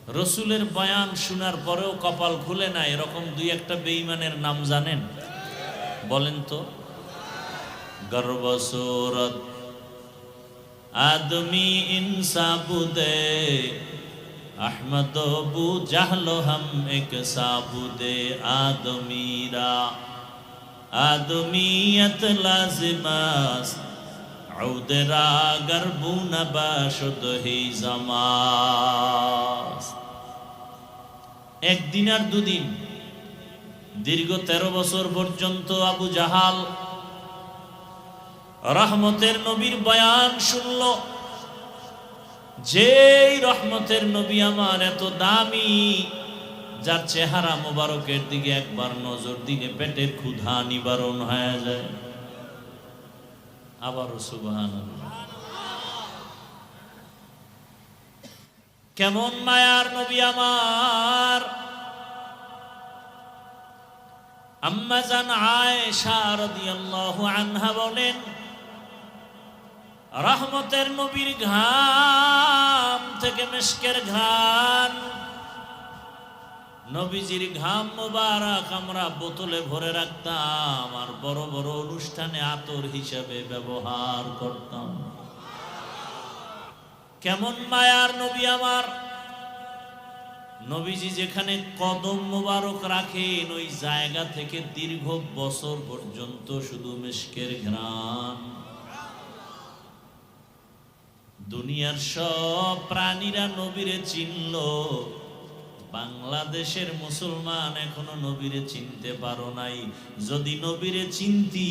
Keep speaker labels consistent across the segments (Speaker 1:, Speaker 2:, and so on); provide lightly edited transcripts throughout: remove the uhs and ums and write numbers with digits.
Speaker 1: রসুলের বয়ান শোনার পরেও কপাল খুলে না, এরকম দুই একটা বেঈমানের নাম জানেন? বলেন তো। গর্বসুরত आदमी इंसाबुदे अहमद बू जहलो हम एक साबुदे आदमीरा आदमीयत लाजिमास औदरा गरबू नबाशुद ही जमास। একদিন আর দুদিন দীর্ঘ 13 বছর পর্যন্ত আবু জাহাল রহমতের নবীর বয়ান শুনল। যেই রহমতের নবী আমার এত দামি, যার চেহারা মোবারকের দিকে একবার নজর দিলে পেটের ক্ষুধা নিবারণ হয়ে যায়। আবারও সুবহানাল্লাহ। কেমন মায়ার নবী আমার। আম্মা জান আয়েশা রাদিয়াল্লাহু আনহা বলেন, রহমতের নবীর ঘাম থেকে মিশকের ঘ্রাণ, নবীজির ঘাম মোবারক আমরা বোতলে ভরে রাখতাম আর বড় বড় অনুষ্ঠানে আতর হিসেবে ব্যবহার করতাম। কেমন মায়ার নবী আমার। নবীজি যেখানে কদম মোবারক রাখেন ওই জায়গা থেকে দীর্ঘ বছর পর্যন্ত শুধু মিশকের ঘ্রাণ। দুনিয়ার সব প্রাণীরা নবীরে চিনল, বাংলাদেশের মুসলমান এখনো নবীরে চিনতে পারো নাই। যদি নবীরে চিনতি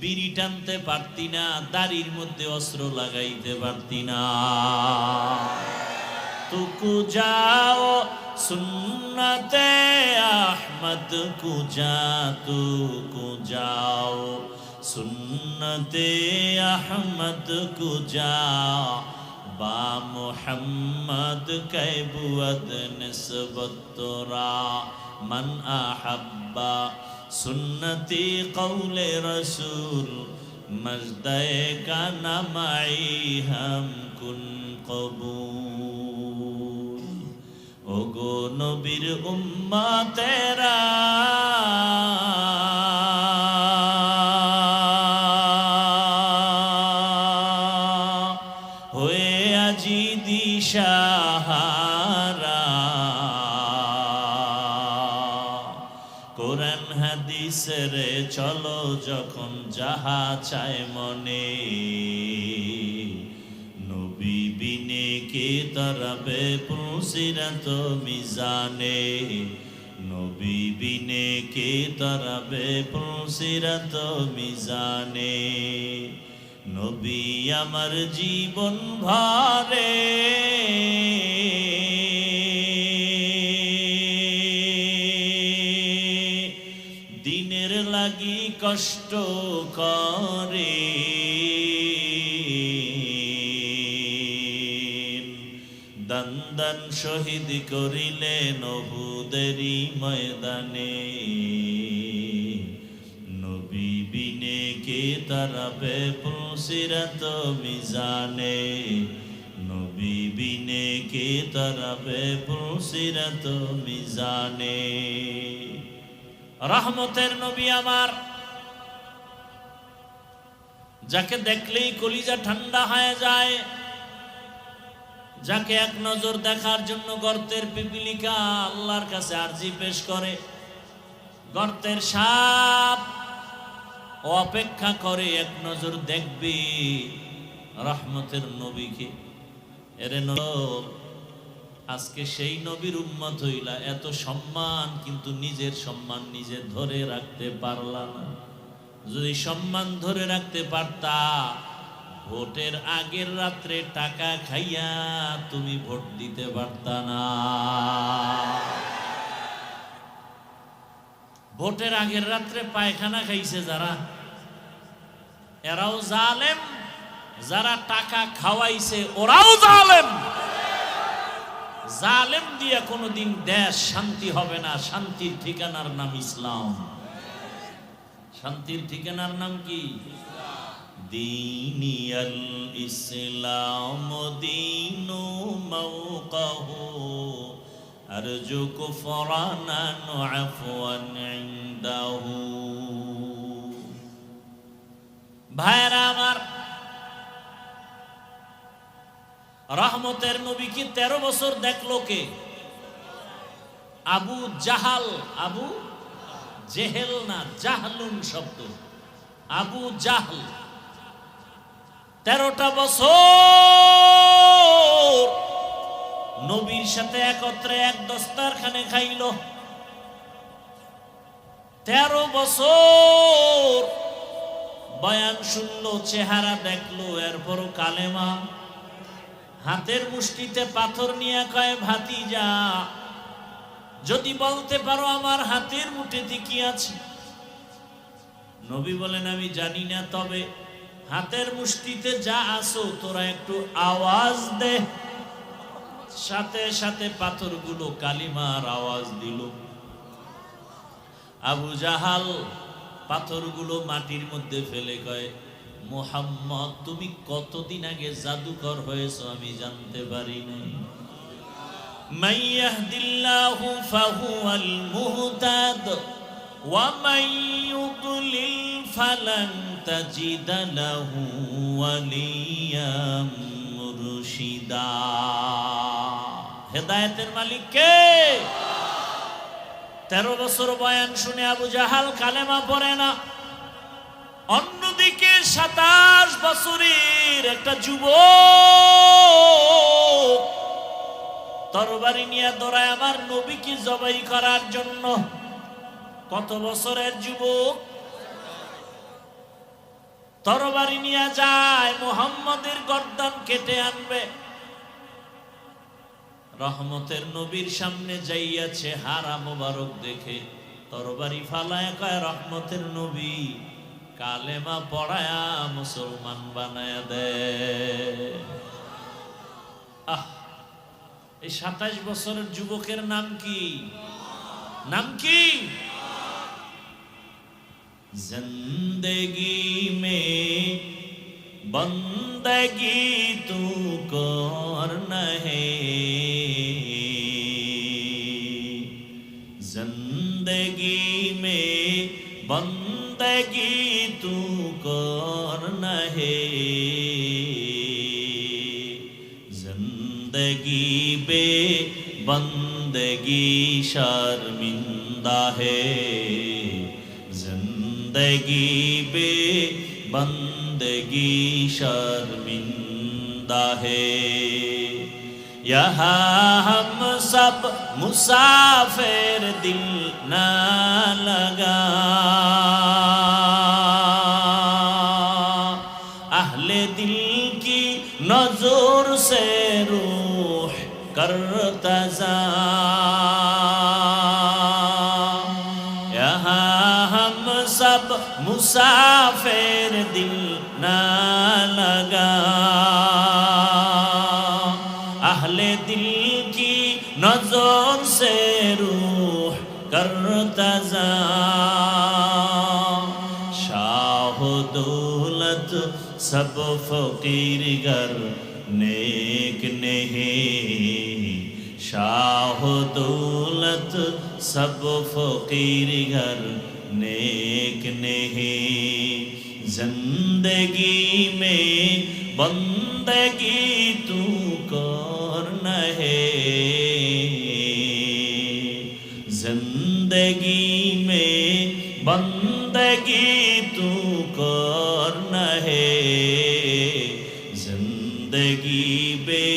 Speaker 1: বিড়ি টানতে পারতি না, দাড়ির মধ্যে অস্ত্র লাগাইতে পারতি না। তুকু যাও সুন্নতে আহমদ কুজা, তুকু যাও সুন্নতে আহমদ কুজা, বা মুহাম্মদ কৈবুয়দ নিসবত তোরা, মান আহাব্বা সুন্নতি কৌলে রসুল, মজদে কা নামাই হাম কুন কবুল। ওগো নবীর উম্মতেরা, হয়ে আজি দিশাহারা, কোরআন হাদিসের চলো যখন যাহা চায় মনে, নবী বিনে কে তরবে পুসিরত মিজানে, নবী বিনে কে তরবে পুসিরত মিজানে। নবী আমার জীবন ভরে দিনের লাগি কষ্ট করে, দান দান শহীদ করিলেন উহুদেরই ময়দানে। নবী বিনে কে তারাবে পুসিরত মিজানে, নবী বিনে কে তারাবে পুসিরত মিজানে। রহমতের নবী আমার, যাকে দেখলেই কলিজা ঠান্ডা হয়ে যায়, যাকে এক নজর দেখার জন্য গর্তের পিপিলিকা আল্লাহর কাছে আরজি পেশ করে, গর্তের সাপ অপেক্ষা করে এক নজর দেখবে রহমতের নবীকে। এরে আজকে সেই নবীর উম্মত হইলা, এত সম্মান কিন্তু নিজের সম্মান নিজে ধরে রাখতে পারলা না। যদি সম্মান ধরে রাখতে পারতা, ভোটের আগের রাত্রে টাকা খাইয়া তুমি ভোট দিতে পারতা না। ভোটের আগের রাত্রে পায়খানা খাইছে যারা, এরাও জালেম, যারা টাকা খাওয়াইছে ওরাও জালেম। জালেম দিয়ে কোনোদিন দেশ শান্তি হবে না। শান্তির ঠিকানার নাম ইসলাম। শান্তির ঠিকানার নাম কি? দীনিয়াল ইসলাম দীনু মাওকাহু আরজু কুফরানান ওয়া আফওয়ান ইনদাহু। ভাইরা আমার, রহমতের নবী কি 13 বছর দেখলো কে? আবু জাহাল, আবু জেহেল না, জাহলুন শব্দ, আবু জাহল 13টা বছর নবীর সাথে একত্রে এক দস্তারখানে খাইল। 13 বছর বয়ান শুনলো, চেহারা দেখলো, এরপরও কালেমা। হাতের মুষ্টিতে পাথর নিয়ে কয়, ভাতিজা যদি বলতে পারো আমার হাতের মুঠিতে কি আছে। নবী বলেন, আমি জানি না, তবে হাতের মুষ্টিতে যা আছো তোরা একটু আওয়াজ দে। সাথে সাথে পাথরগুলো কালিমার আওয়াজ দিল। আবু জাহাল পাথরগুলো মাটির মধ্যে ফেলে কয়, মুহাম্মদ তুমি কতদিন আগে জাদুকর হয়েছো আমি জানতে পারি নাই। মান ইয়াহদিল্লাহু ফাহুয়াল মুহতাদ ওয়া মান ইউদ্লিল ফালান তাজিদা লাহু ওয়ালিয়াম মুরশিদা। হেদায়েতের মালিক কে? 13 বছর বয়ান শুনে আবু জাহাল কালেমা পড়ে না। অন্যদিকে 27 বছরের একটা যুবক তরবারি নিয়ে দৌড়ায় আমার নবীকে জবাই করার জন্য। কত বছরের যুবক? তরবারি নিয়ে যায়, মুহাম্মদের গর্দান কেটে আনবে। রহমতের নবীর সামনে যাইয়াছে, হারা মোবারক দেখে তরবারি ফালায় কয়, রহমতের নবী কালেমা পড়ায়া মুসলমান বানায়া দে। এই 27 বছরের যুবকের নাম কি? নাম কি? জিন্দেগি মে বন্দগি তু করনা হে, জিন্দেগি মে বন্দগি তু করনা হে, जिंदगी बे बंदगी शर्मिंदा है, जिंदगी बे बंदगी शर्मिंदा है। यहाँ हम सब मुसाफिर दिल ना लगा, अहले दिल की नजर से रूह करता जा, यहाँ हम सब मुसाफिर दिल ना लगा, अहले दिल की नजर से रूह करता जा। शाह दौलत सब फकीर गर नेक नहीं, शाह दौलत सब फकीर घर नेक नहीं, जिंदगी में बंदगी तू करना है, जिंदगी में बंदगी तू करना है, जिंदगी बे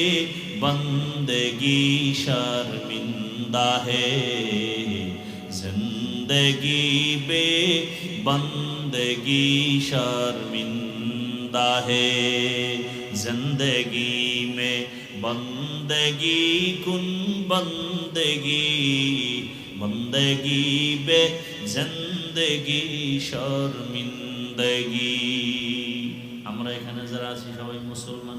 Speaker 1: बंदगी शर्मिंदा है, जिंदगी बे बंदगी शर्मिंदा है, जिंदगी में बंदगी कुन बंदगी, बंदगी बे जिंदगी शर्मिंदगी। আমরা এখানে যারা আছি সবাই মুসলমান,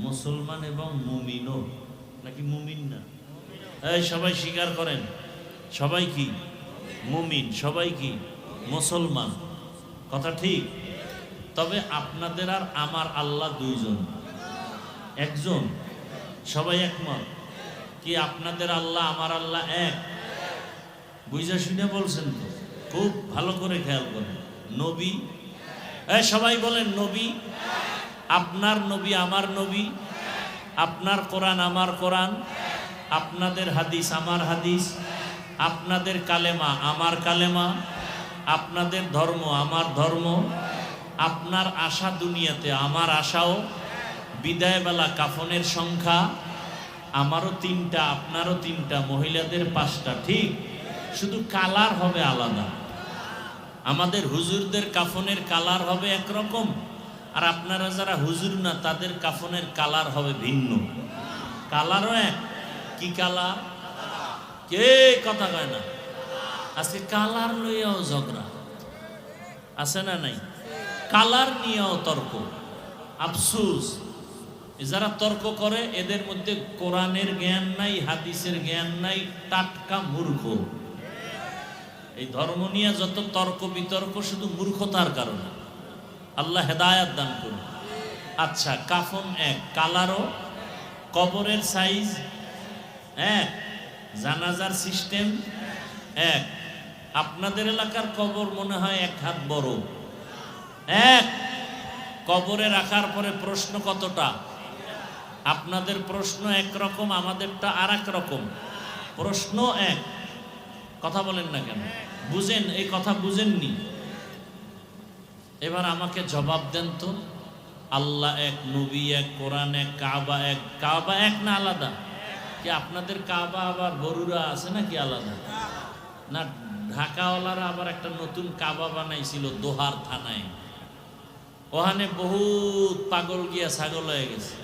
Speaker 1: মুসলমান এবং মুমিনও নাকি? মুমিন না? এই সবাই স্বীকার করেন, সবাই কি মুমিন, সবাই কি মুসলমান, কথা ঠিক। তবে আপনাদের আর আমার আল্লাহ দুইজন, একজন, সবাই একমত। কি আপনাদের আল্লাহ আমার আল্লাহ এক? বুঝা শুনে বলছেন তো? খুব ভালো করে খেয়াল করেন। নবী, সবাই বলেন নবী। আপনার নবী আমার নবী, আপনার কোরআন আমার কোরআন, আপনাদের হাদিস আমার হাদিস, আপনাদের কালেমা আমার কালেমা, আপনাদের ধর্ম আমার ধর্ম, আপনার আশা দুনিয়াতে আমার আশাও, বিদায়বেলা কাফনের সংখ্যা আমারও 3টা, আপনারও 3টা, মহিলাদের 5টা। ঠিক, শুধু কালার হবে আলাদা। আমাদের হুজুরদের কাফনের কালার হবে একরকম, আর আপনারা যারা হুজুর না তাদের কাফনের কালার হবে ভিন্ন। কালারও এক। কি কালার? কে কথা কয় না? আজকে কালার লইয়াও ঝগড়া আছে না নাই? কালার নিয়েও তর্ক। আফসোস, যারা তর্ক করে এদের মধ্যে কোরআনের জ্ঞান নাই, হাদিসের জ্ঞান নাই, টাটকা মূর্খ। এই ধর্ম নিয়ে যত তর্ক বিতর্ক শুধু মূর্খতার কারণে। আল্লাহ হেদায়াত দান করুন। আচ্ছা, কাফন এক, কালারও, কবরের সাইজ এক, জানাজার সিস্টেম এক। আপনাদের এলাকার কবর মনে হয় 1 হাত বড়। এক কবরে রাখার পরে প্রশ্ন কতটা? আপনাদের প্রশ্ন একরকম, আমাদেরটা আর এক রকম। প্রশ্ন এক। কথা বলেন না কেন? বুঝেন? এই কথা বুঝেননি? এবার আমাকে জবাব দেন তো, আল্লাহ এক, নবী এক, কোরআন এক, কাবা এক। কাবা এক না আলাদা? কি আপনাদের কাবা আবার বড়ুরা আছে নাকি আলাদা? না, ঢাকাওয়ালারা আবার একটা নতুন কাবা বানাইছিল দোহার থানায়। ওখানে বহুত পাগল গিয়া ছাগল হয়ে গেছে।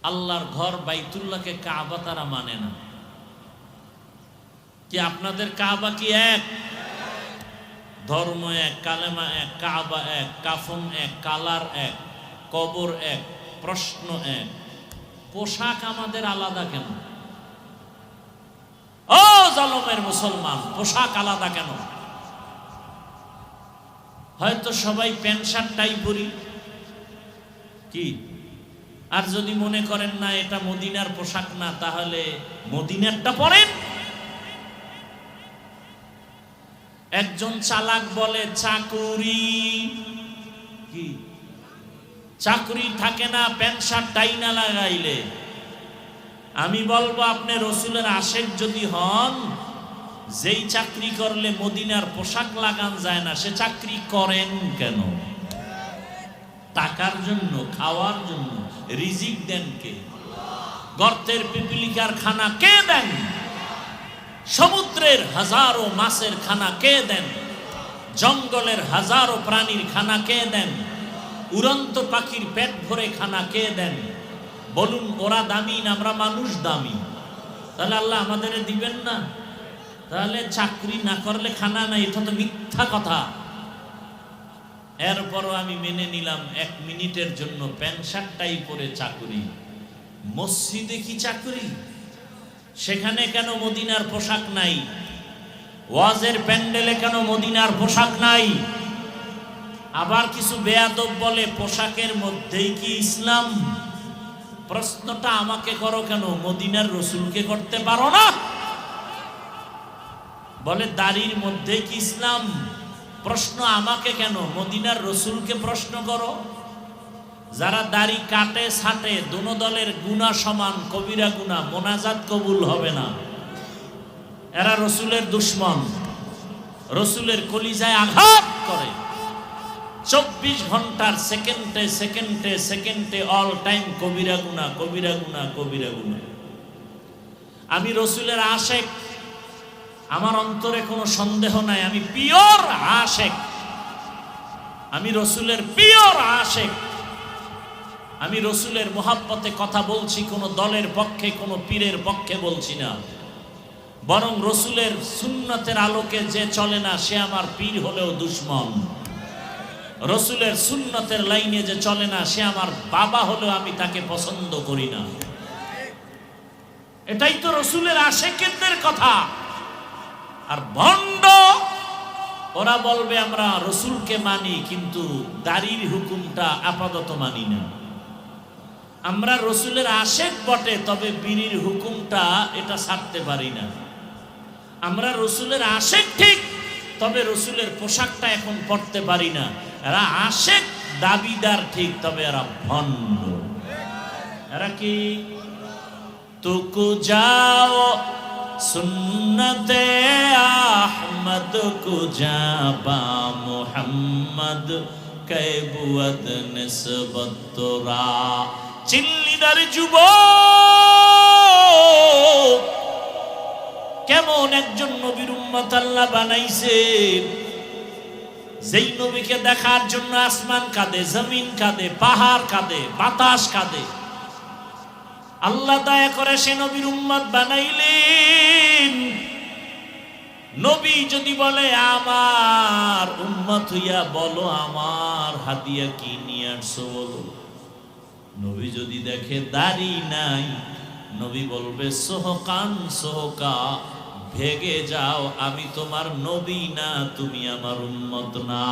Speaker 1: আল্লাহর ঘর বাইতুল্লাহকে কাবা তারা মানে না। কি আপনাদের কাবা কি এক? ধর্ম এক, কালেমা এক, কাবা এক, কাফন এক, কালার এক, কবর এক, প্রশ্ন এক। পোশাক আমাদের আলাদা কেন? ও জালেমের মুসলমান, পোশাক আলাদা কেন? হয়তো সবাই প্যান্ট শার্ট টাই পরি, কি? আর যদি মনে করেন না এটা মদিনার পোশাক না, তাহলে মদিনারটা পরেন। একজন চালাক বলে চাকুরি, কি চাকরি থাকে না প্যান্ট শার্ট টাই না লাগাইলে। আমি বলবো আপনি রসুলের আশেক যদি হন, যেই চাকরি করলে মদিনার পোশাক লাগান যায় না, সে চাকরি করেন কেন? টাকার জন্য, খাওয়ার জন্য। রিজিক দেন কে? গর্তের পিপিলিকার খানা কে দেন? সমুদ্রের হাজারো মাছের খানা কে দেন? জঙ্গলের হাজারো প্রাণীর খানা কে দেন? উড়ন্ত পাখির পেট ভরে খানা কে দেন? বলুন, ওরা দামি না আমরা মানুষ দামি? তাহলে আল্লাহ আমাদের দিবেন না? তাহলে চাকরি না করলে খানা নাই, এটা তো মিথ্যা কথা। এরপরও আমি মেনে নিলাম 1 মিনিটের জন্য প্যান্ট শার্টটাই পরে চাকরি। মসজিদে কি চাকরি? সেখানে কেন মদিনার পোশাক নাই? ওয়াজের প্যান্ডেলে কেন মদিনার পোশাক নাই? আবার কিছু বেয়াদব বলে পোশাকের মধ্যেই কি ইসলাম? প্রশ্নটা আমাকে করো কেন, মদিনার রসুলকে করতে পারো না? বলে দাড়ির মধ্যে কি ইসলাম? প্রশ্ন আমাকে কেন, মদিনার রসুলকে প্রশ্ন করো। যারা দাড়ি কাটে ছাটে, দোনো দলের গুনাহ সমান, কবিরা গুনাহ, মোনাজাত কবুল হবে না। এরা রসুলের দুশ্মন, রসুলের কলিজায় আঘাত করে। 24 ঘন্টার সেকেন্ডে সেকেন্ডে সেকেন্ডে অল টাইম কবিরা গুনাহ, কবিরা গুনাহ, কবিরা গুনাহ। আমি রসুলের আশেক, আমার অন্তরে কোনো সন্দেহ নাই, আমি পিওর আশেক, আমি রসুলের পিওর আশেক। আমি রসুলের মোহাব্বতে কথা বলছি, কোনো দলের পক্ষে, কোনো পীরের পক্ষে বলছি না। বরং রসুলের সুন্নতের আলোকে যে চলে না, সে আমার পীর হলেও দুশ্মন। রসুলের সুন্নতের লাইনে যে চলে না, সে আমার বাবা হলেও আমি তাকে পছন্দ করি না। এটাই তো রসুলের আশেকেরদের কথা। আর ভণ্ড ওরা বলবে আমরা রসুলকে মানি, কিন্তু দাড়ির হুকুমটা আপাতত মানি না। আমরা রসুলের আশেক বটে, তবে বিড়ির হুকুমটা এটা ছাড়তে পারি না। আমরা রসুলের আশেক ঠিক, তবে রসুলের পোশাকটা এখন পরতে পারি না। এরা আশেক দাবিদার ঠিক, তবে এরা ভণ্ড। এরা কি? তুকু যাও সুন্নতে আহমদ কুজাবা মুহাম্মদ কৈবুয়ত নিসবত তোরা। চিল্লিদার যুবক, কেমন একজন নবীর উম্মত আল্লাহ বানাইছে, যেই নবীকে দেখার জন্য আসমান কাঁদে, জমিন কাঁদে, পাহাড় কাঁদে, বাতাস কাঁদে। আল্লাহ দয়া করে সে নবীর উম্মত বানাইলেন। নবী যদি বলে আমার উম্মত হইয়া বলো আমার হাদিয়া কি নিয়ে আসছো বলো। নবী যদি দেখে দাড়ি নাই, নবী বলবে সোহকান সোহকা, ভেগে যাও, আমি তোমার নবী না, তুমি আমার উম্মত না।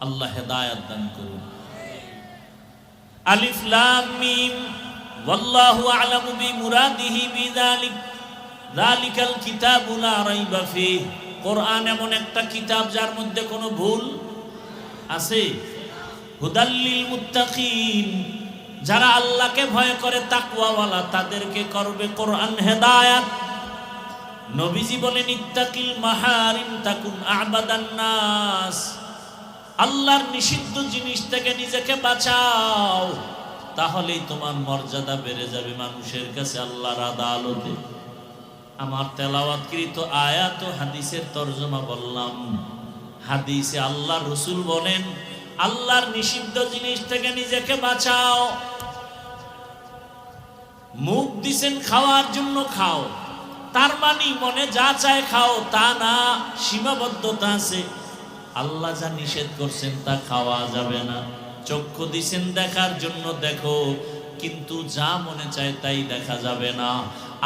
Speaker 1: আল্লাহ হেদায়েত দান করুন। আলিফ লাম মিম ওয়াল্লাহু আ'লামু বিমুরাদিহি বিযালিক যালিকাল কিতাবু লা রাইবা ফীহ। কোরআন এমন একটা কিতাব যার মধ্যে কোনো ভুল আছে। হুদাল লিল মুত্তাকিন, যারা আল্লাহকে ভয় করে তাকওয়াওয়ালা তাদেরকে করবে কোরআন হেদায়েত। নবীজি বলেন ইত্তাকিল মাহারিম তাকুন আ'বাদান নাস। আল্লাহর নিষিদ্ধ জিনিস থেকে নিজেকে বাঁচাও, তাহলেই তোমার মর্যাদা বেড়ে যাবে মানুষের কাছে, আল্লাহর আদালতে। আমার তেলাওয়াতকৃত আয়াত ও হাদিসের তরজমা বললাম। হাদিসে আল্লাহ রসুল বলেন আল্লাহর নিষিদ্ধ জিনিস থেকে নিজেকে বাঁচাও। মুখ দিছেন খাওয়ার জন্য খাও, তার মানে মনে যা চায় খাও তা না, সীমাবদ্ধতা আছে। আল্লাহ যা নিষেধ করছেন তা খাওয়া যাবে না। চক্ষু দিছেন দেখার জন্য দেখো, কিন্তু যা মনে চায় তাই দেখা যাবে না।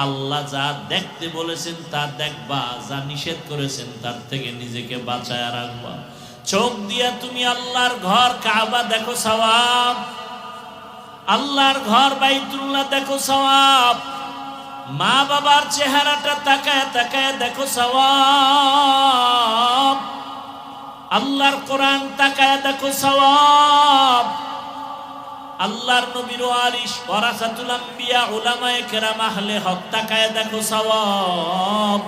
Speaker 1: আল্লাহ যা দেখতে বলেছেন তা দেখবা, যা নিষেধ করেছেন তার থেকে নিজেকে বাঁচায় রাখবা। চোখ দিয়া তুমি আল্লাহর ঘর কাবা দেখো সওয়াব, আল্লাহর ঘর বাইতুল্লাহ দেখো সওয়াব। মা বাবার চেহারাটা তাকায় তাকায় দেখো সওয়াব। আল্লাহর কোরআন তাকায় দেখো সওয়াব। আল্লাহর নবীর ওয়ারিস ওয়ারাসাতুল আম্বিয়া উলামায়ে কেরাম আহলে হক তাকায় দেখো সওয়াব।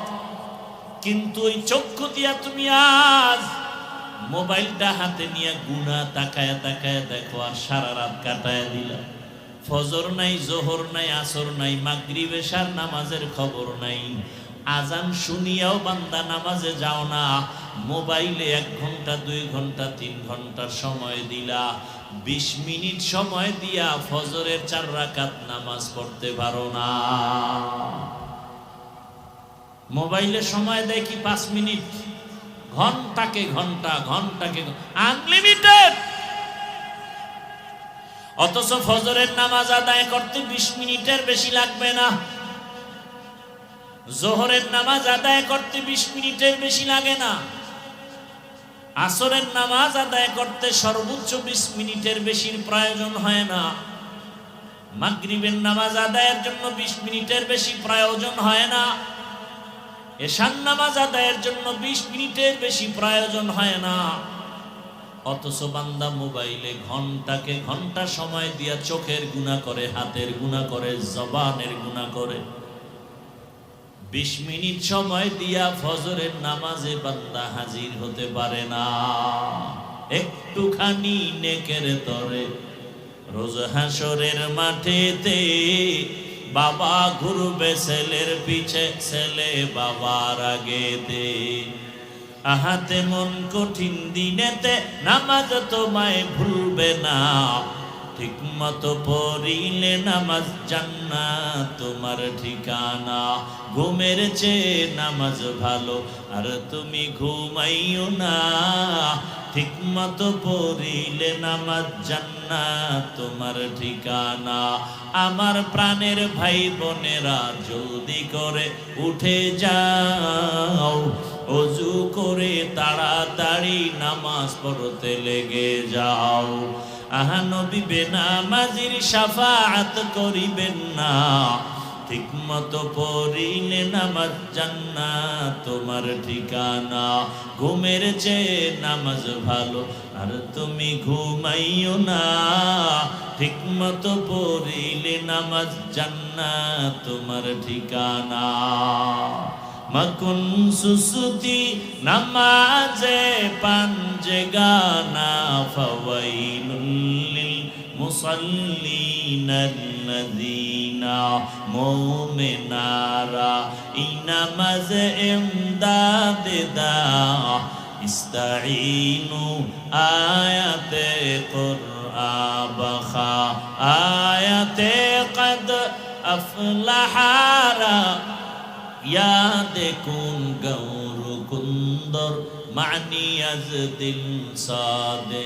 Speaker 1: কিন্তু ওই চক্ষু দিয়া তুমি আজ মোবাইলটা হাতে নিয়ে গুনাহ তাকায় তাকায় দেখো, আর সারা রাত কাটায় দিলা। ফজর নাই, জোহর নাই, আসর নাই, মাগরিব এশার নামাজের খবর নাই। আজান শুনিয়াও বান্দা নামাজে যাও না, মোবাইলে 1 ঘন্টা 2 ঘন্টা 3 ঘন্টার সময় দিলা। 20 মিনিট সময় দিয়া ফজরের 4 রাকাত নামাজ পড়তে পারো না। মোবাইলে সময় দেয় কি 5 মিনিট, ঘন্টাকে ঘন্টা, ঘন্টাকে আনলিমিটেড। অথচ ফজরের নামাজ আদায় করতে 20 মিনিটের বেশি লাগবে না। জোহরের নামাজ আদায় করতে 20 মিনিটের বেশি লাগে না। আসরের নামাজ আদায় করতে সর্বোচ্চ 20 মিনিটের বেশির প্রয়োজন হয় না। মাগরিবের নামাজ আদায়ের জন্য 20 মিনিটের বেশি প্রয়োজন হয় না। এশার নামাজ আদায়ের জন্য 20 মিনিটের বেশি প্রয়োজন হয় না। অথচ বান্দা মোবাইলে ঘন্টাকে ঘন্টা সময় দিয়া চোখের গুনাহ করে, হাতের গুনাহ করে, জবানের গুনাহ করে। 20 মিনিট সময় দিয়া ফজরের নামাজে বান্দা হাজির হতে পারে না। একটুখানি নেকের তরে রোজ হাসরের মাঠেতে বাবা ঘুরবে ছেলের পিছে, ছেলে বাবার আগেতে। আহাতে মন কঠিন দিনেতে নামাজ তোমায় ভুলবে না। ঠিক মতো পড়িলে নামাজ জান্নাত তোমার ঠিকানা। ঘুমের চেয়ে নামাজ ভালো আর তুমি ঘুমাইও না। ঠিক মতো পড়িলে নামাজ জান্নাত তোমার ঠিকানা। আমার প্রাণের ভাই বোনেরা জলদি করে উঠে যাও, ওযু করে তাড়াতাড়ি নামাজ পড়তে লেগে যাও। আহা নবী বেনামাজির শাফাআত করিবেন না, ঠিক মতো পড়িলে নামাজ জান্নাত তোমার ঠিকানা। ঘুমের চেয়ে নামাজ ভালো আর তুমি ঘুমাইও না, ঠিক মতো পড়িলে নামাজ জান্নাত তোমার ঠিকানা। মাকুন সুসুতি নামাজে পাঞ্জে গানা, ফাওয়াইলুল লিল মুসাল্লিনাল্লাযীনা মুমিনারা ইনামাজ ইমদাদ দা, ইস্তাঈনু আয়াতে কুরআন বখা, আয়াতে কদ আফলাহারা ইয়াদে কুন গৌর কুন্দর মানি আজ দিল সাদে